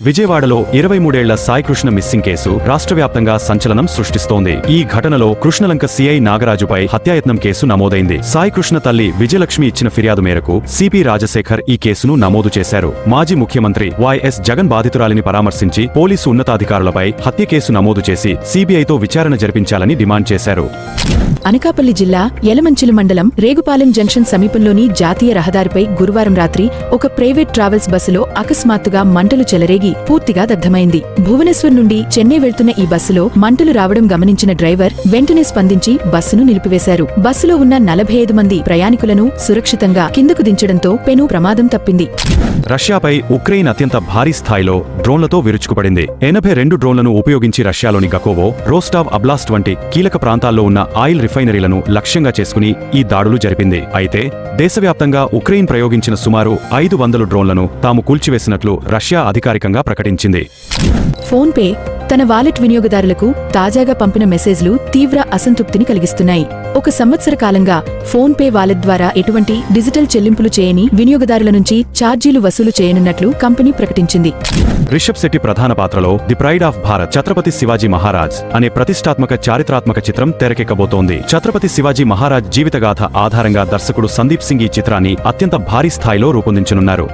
విజయవాడలో 23 ఏళ్ల Saikrishna missing case రాష్ట్రవ్యాప్తంగా సంచలనం సృష్టిస్తోంది. ఈ ఘటనలో కృష్ణలంక సీఐ నాగరాజుపై హత్యాయత్నం కేసు నమోదైంది. సాయికృష్ణ తల్లి విజయలక్ష్మి ఇచ్చిన ఫిర్యాదు మేరకు సిపి రాజశేఖర్ ఈ కేసును నమోదు చేశారు. మాజీ ముఖ్యమంత్రి వైఎస్ జగన్ బాధితురాలిని పరామర్శించి పోలీసు ఉన్నతాధికారులపై హత్య కేసు నమోదు చేసి సిబిఐతో విచారణ జరిపించాలని డిమాండ్ చేశారు. అనకాపల్లి జిల్లా యలమంచిలి మండలం రేగుపాలెం జంక్షన్ సమీపంలోని జాతీయ రహదారిపై గురువారం రాత్రి ఒక ప్రైవేట్ ట్రావెల్స్ బస్సులో అకస్మాత్తుగా మంటలు చెలరేగి పూర్తిగా దగ్ధమైంది. భువనేశ్వర్ నుండి చెన్నై వెళ్తున్న ఈ బస్సులో మంటలు రావడం గమనించిన డ్రైవర్ వెంటనే స్పందించి బస్సును నిలిపివేశారు. బస్సులో ఉన్న 45 మంది ప్రయాణికులను సురక్షితంగా కిందకు దించడంతో పెను ప్రమాదం తప్పింది. రష్యాపై ఉక్రెయిన్ అత్యంత భారీ స్థాయిలో డ్రోన్లతో విరుచుకుపడింది. 82 డ్రోన్లను ఉపయోగించి రష్యాలోని గకోవో, రోస్టావ్ అబ్లాస్ట్ వంటి కీలక ప్రాంతాల్లో ఉన్న ఆయిల్ రిఫైనరీలను లక్ష్యంగా చేసుకుని ఈ దాడులు జరిపింది. అయితే దేశవ్యాప్తంగా ఉక్రెయిన్ ప్రయోగించిన సుమారు 500 డ్రోన్లను తాము కూల్చివేసినట్లు రష్యా అధికారికంగా ప్రకటించింది. ఫోన్ పే తన వాలెట్ వినియోగదారులకు తాజాగా పంపిన మెసేజ్లు తీవ్ర అసంతృప్తిని కలిగిస్తున్నాయి. 1 సంవత్సర కాలంగా ఫోన్ పే వాలెట్ ద్వారా ఎటువంటి డిజిటల్ చెల్లింపులు చేయని వినియోగదారుల నుంచి ఛార్జీలు వసూలు చేయనున్నట్లు కంపెనీ ప్రకటించింది. రిషబ్ శెట్టి ప్రధాన పాత్రలో the pride of Bharat Chhatrapati Shivaji Maharaj అనే ప్రతిష్టాత్మక చారిత్రాత్మక చిత్రం తెరకెక్కబోతోంది. ఛత్రపతి శివాజీ మహారాజ్ జీవితగాథ ఆధారంగా దర్శకుడు సందీప్ సింగ్ ఈ చిత్రాన్ని అత్యంత భారీ స్థాయిలో రూపొందించనున్నారు.